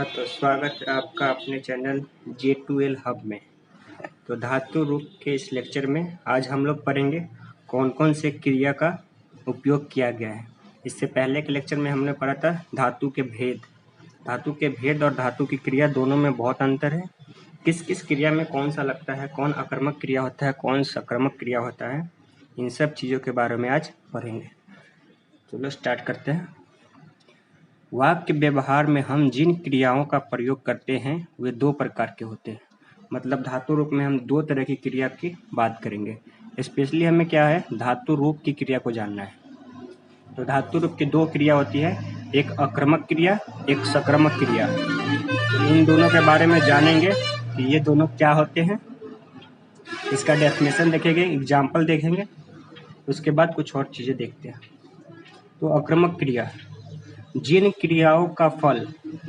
हाँ, तो स्वागत है आपका अपने चैनल J2L हब में। तो धातु रूप के इस लेक्चर में आज हम लोग पढ़ेंगे कौन कौन से क्रिया का उपयोग किया गया है। इससे पहले के लेक्चर में हमने पढ़ा था धातु के भेद। धातु के भेद और धातु की क्रिया दोनों में बहुत अंतर है। किस किस क्रिया में कौन सा लगता है, कौन आक्रामक क्रिया होता है, कौन सकारात्मक क्रिया होता है, इन सब चीज़ों के बारे में आज पढ़ेंगे। चलो स्टार्ट करते हैं। वाक्य व्यवहार में हम जिन क्रियाओं का प्रयोग करते हैं वे दो प्रकार के होते हैं। मतलब धातु रूप में हम दो तरह की क्रिया की बात करेंगे। स्पेशली हमें क्या है, धातु रूप की क्रिया को जानना है। तो धातु रूप की दो क्रिया होती है, एक आक्रामक क्रिया, एक सकारात्मक क्रिया। इन दोनों के बारे में जानेंगे कि ये दोनों क्या होते हैं, इसका डेफिनेशन देखेंगे, एग्जाम्पल देखेंगे, उसके बाद कुछ और चीज़ें देखते हैं। तो आक्रामक क्रिया, जिन क्रियाओं का फल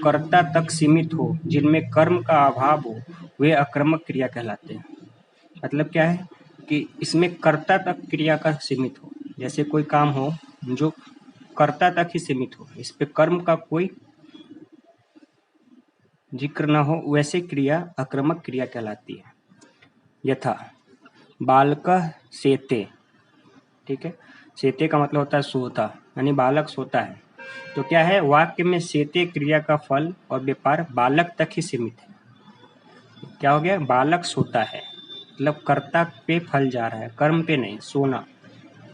कर्ता तक सीमित हो, जिनमें कर्म का अभाव हो, वे आक्रामक क्रिया कहलाते हैं। मतलब क्या है कि इसमें कर्ता तक क्रिया का सीमित हो। जैसे कोई काम हो जो कर्ता तक ही सीमित हो, इस पे कर्म का कोई जिक्र न हो, वैसे क्रिया आक्रामक क्रिया कहलाती है। यथा बालकः सेते, ठीक है, सेते का मतलब होता है सोता, यानी बालक सोता है। तो क्या है, वाक्य में सेते क्रिया का फल और व्यापार बालक तक ही सीमित है। क्या हो गया, बालक सोता है मतलब कर्ता पे फल जा रहा है, कर्म पे नहीं। सोना,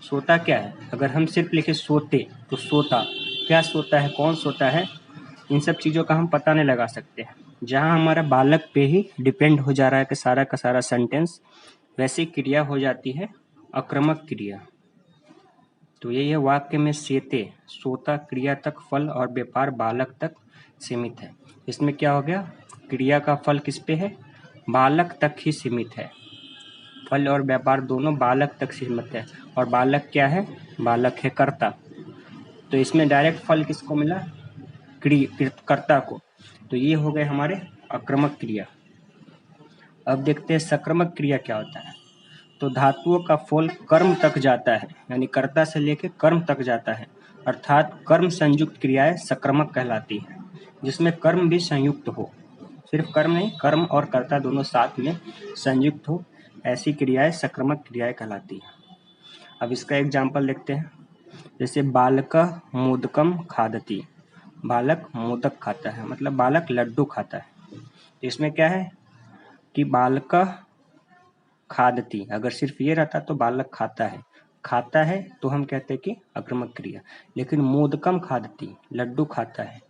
सोता क्या है, अगर हम सिर्फ लिखे सोते तो सोता, क्या सोता है, कौन सोता है, इन सब चीज़ों का हम पता नहीं लगा सकते हैं। जहाँ हमारा बालक पे ही डिपेंड हो जा रहा है कि सारा का सारा सेंटेंस, वैसी क्रिया हो जाती है आक्रामक क्रिया। तो यही है, वाक्य में सेते सोता क्रिया तक फल और व्यापार बालक तक सीमित है। इसमें क्या हो गया, क्रिया का फल किस पे है, बालक तक ही सीमित है। फल और व्यापार दोनों बालक तक सीमित है, और बालक क्या है, बालक है कर्ता। तो इसमें डायरेक्ट फल किसको मिला, कर्ता को। तो ये हो गए हमारे आक्रामक क्रिया। अब देखते हैं सकारात्मक क्रिया क्या होता है। तो धातुओं का फल कर्म तक जाता है, यानी कर्ता से लेकर कर्म तक जाता है, अर्थात कर्म संयुक्त क्रियाएं सकारात्मक कहलाती है, जिसमें कर्म भी संयुक्त हो। सिर्फ कर्म नहीं, कर्म और कर्ता दोनों साथ में संयुक्त हो, ऐसी क्रियाएं सकारात्मक क्रियाएं कहलाती है। अब इसका एग्जाम्पल देखते हैं। जैसे बालकः मोदकम खादति, बालक मोदक खाता है, मतलब बालक लड्डू खाता है। इसमें क्या है कि बालकः खादति, अगर सिर्फ ये रहता तो बालक खाता है, खाता है तो हम कहते हैं कि आक्रामक क्रिया। लेकिन मोदकम खादति, लड्डू खाता है,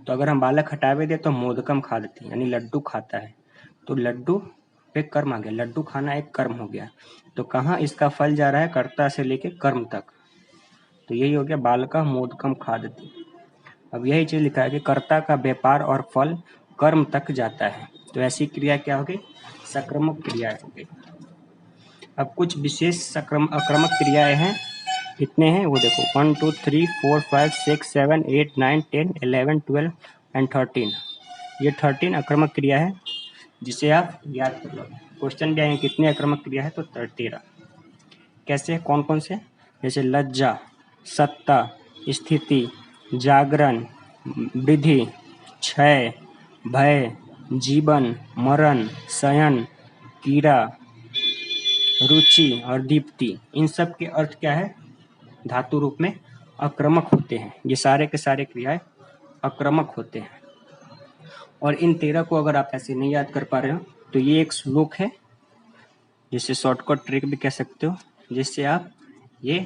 तो अगर हम बालक हटावे दे तो मोदकम खादति, यानी लड्डू खाता है। तो लड्डू पे कर्म आ गया, लड्डू खाना एक कर्म हो गया। तो कहाँ इसका फल जा रहा है, कर्ता से लेके कर्म तक। तो यही हो गया बालका मोदकम खादति। अब यही चीज लिखा है कि कर्ता का व्यापार और फल कर्म तक जाता है। तो ऐसी क्रिया क्या हो गई, सकारात्मक क्रिया हो गई। अब कुछ विशेष आक्रामक क्रियाएं हैं, कितने हैं वो देखो, 1 2 3 4 5 6 7 8 9 10 11 12 एंड 13। ये 13 आक्रामक क्रिया है, जिसे आप याद कर लो। क्वेश्चन भी आएंगे कितने आक्रामक क्रिया है, तो 13। कैसे, कौन कौन से, जैसे लज्जा, सत्ता, स्थिति, जागरण, वृद्धि, क्षय, भय, जीवन, मरण, शयन, कीड़ा, रुचि और दीप्ति। इन सब के अर्थ क्या है, धातु रूप में आक्रामक होते हैं। ये सारे के सारे क्रियाएं आक्रामक होते हैं। और इन 13 को अगर आप ऐसे नहीं याद कर पा रहे हो तो ये एक श्लोक है, जिसे शॉर्टकट ट्रिक भी कह सकते हो, जिससे आप ये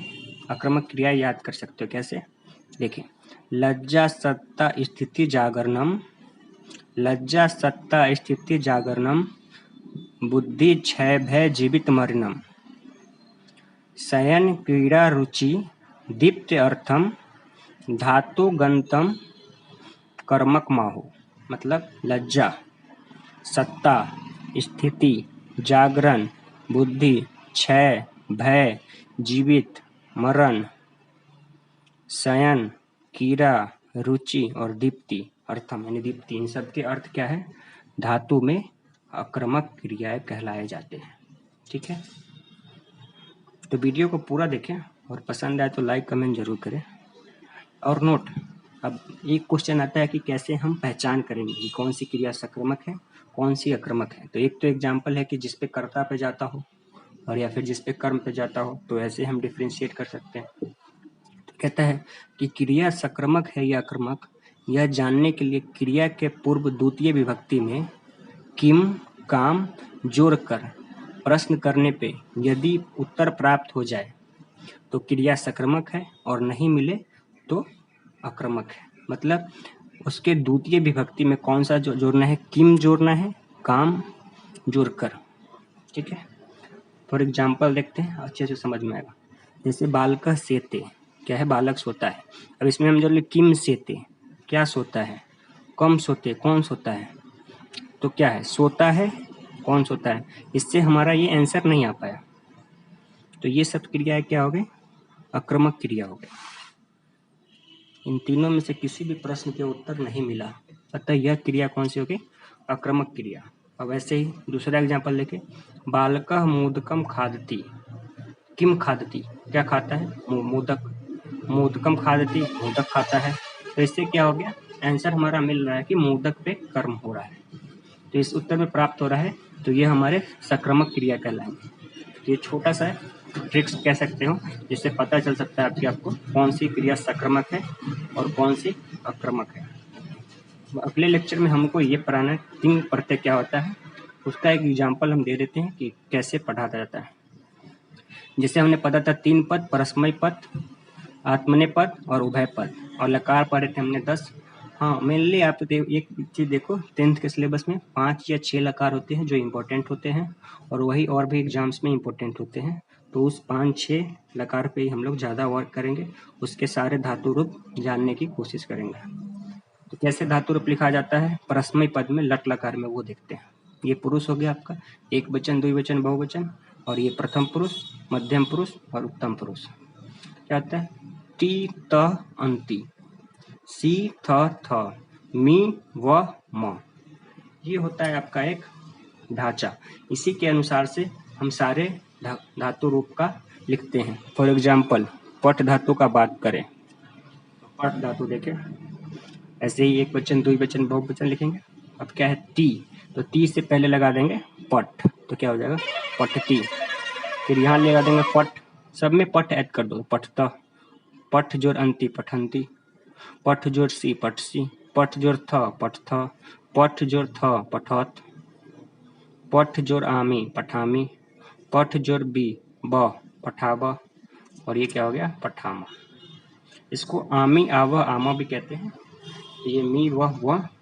आक्रामक क्रिया याद कर सकते हो। कैसे, देखिए, लज्जा सत्ता स्थिति जागरणम, लज्जा सत्ता स्थिति जागरणम, बुद्धि क्षय भय जीवित मरणम, शयन क्रीड़ा रुचि दीप्त अर्थम, धातु गंतम कर्मक माहु। मतलब लज्जा, सत्ता, स्थिति, जागरण, बुद्धि, क्षय, भय, जीवित, मरण, शयन, कीड़ा, रुचि और दीप्ति अर्थम, यानी दीप्ति, इन सब के अर्थ क्या है, धातु में आक्रामक क्रियाएं कहलाए जाते हैं। ठीक है, तो वीडियो को पूरा देखें और पसंद आए तो लाइक कमेंट जरूर करें। और नोट, अब एक क्वेश्चन आता है कि कैसे हम पहचान करेंगे कि कौन सी क्रिया सक्रमक है, कौन सी आक्रामक है। तो एक तो एग्जाम्पल है कि जिस पे कर्ता पे जाता हो और या फिर जिस पे कर्म पे जाता हो, तो ऐसे हम डिफ्रेंशिएट कर सकते हैं। तो कहता है कि क्रिया सक्रमक है या आक्रामक, यह जानने के लिए क्रिया के पूर्व द्वितीय विभक्ति में किम काम जोड़कर प्रश्न करने पे यदि उत्तर प्राप्त हो जाए तो क्रिया सक्रमक है और नहीं मिले तो आक्रामक है। मतलब उसके द्वितीय विभक्ति में कौन सा जोड़ना है, किम जोड़ना है, काम जोड़कर। ठीक है, फॉर एग्जाम्पल देखते हैं, अच्छे से समझ में आएगा। जैसे बालकः सेते, क्या है, बालक सोता है। अब इसमें हम जोड़ ले किम सेते, क्या सोता है, कम सोते, कौन सोता है, तो क्या है, सोता है, कौन सोता है। इससे हमारा ये आंसर नहीं आ पाया, तो ये सब क्रियाएं क्या हो गई, आक्रामक क्रिया हो गई। इन तीनों में से किसी भी प्रश्न के उत्तर नहीं मिला, अतः यह क्रिया कौन सी हो गई, आक्रामक क्रिया। अब ऐसे ही दूसरा एग्जाम्पल लेके, बालकः मोदकम खादति, किम खादति, क्या खाता है, मोदक, मोदकम खादति, मोदक खाता है। तो इससे क्या हो गया, आंसर हमारा मिल रहा है कि मोदक पे कर्म हो रहा है, तो इस उत्तर में प्राप्त हो रहा है, तो ये हमारे सक्रमक क्रिया कहलाएंगे। ये छोटा सा ट्रिक्स कह सकते हो, जिससे पता चल सकता है आपको कौन सी क्रिया सक्रमक है और कौन सी आक्रामक है। अगले लेक्चर में हमको ये पढ़ाना है तीन प्रत्यय क्या होता है, उसका एक एग्जाम्पल हम दे देते हैं कि कैसे पढ़ा जाता है। जैसे हमने पढ़ा था तीन पद, परस्मय पद, आत्मनेय पद और उभय पद, और लकार पढ़े थे हमने 10। हाँ, मेनली आप एक चीज़ देखो, 10th के सिलेबस में 5 या 6 लकार होते हैं जो इम्पोर्टेंट होते हैं, और वही और भी एग्जाम्स में इम्पोर्टेंट होते हैं। तो उस 5-6 लकार पे ही हम लोग ज़्यादा वर्क करेंगे, उसके सारे धातु रूप जानने की कोशिश करेंगे। तो कैसे धातु रूप लिखा जाता है परस्मय पद में, लट लकार में, वो देखते हैं। ये पुरुष हो गया आपका, एक वचन, द्विवचन, बहुवचन, और ये प्रथम पुरुष, मध्यम पुरुष और उत्तम पुरुष। क्या होता है, टी त अंति, सी थ थ, मी व म, ये होता है आपका एक ढांचा। इसी के अनुसार से हम सारे धातु रूप का लिखते हैं। फॉर एग्जाम्पल पट धातु का बात करें, पट धातु देखें, ऐसे ही एक वचन, द्विवचन, बहुवचन लिखेंगे। अब क्या है, टी, तो टी से पहले लगा देंगे पट, तो क्या हो जाएगा, पठती। फिर यहाँ लगा देंगे पट, सब में पट ऐड कर दो, पठता, पठ जोड़ अंति, पठंती, पठ जोड़ सी, पठसी, पठ जोड़ थ, पठथ, पठ जोड़ थ, पठत, पठ जोड़ आमी, पठामी, पठ जोड़ बी, ब, पठाब, और ये क्या हो गया, पठामा। इसको आमी, आव, आमा भी कहते हैं। ये मी, वह,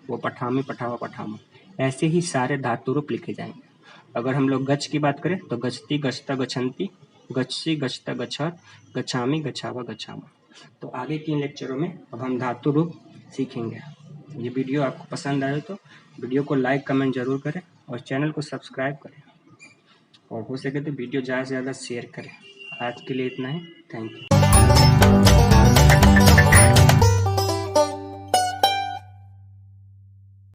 वो पठामी, पठावा, पठामा। ऐसे ही सारे धातु रूप लिखे जाएंगे। अगर हम लोग गच की बात करें तो गच्छति, गच्छता, गच्छन्ति, गच्छसी, गच्छता, गच्छत, गच्छामि, गच्छावा, गच्छामा। तो आगे के लेक्चरों में अब हम धातु रूप सीखेंगे। ये वीडियो आपको पसंद आए तो वीडियो को लाइक, कमेंट जरूर करें और चैनल को सब्सक्राइब करें, और हो सके तो वीडियो ज़्यादा से ज़्यादा शेयर करें। आज के लिए इतना ही, थैंक यू।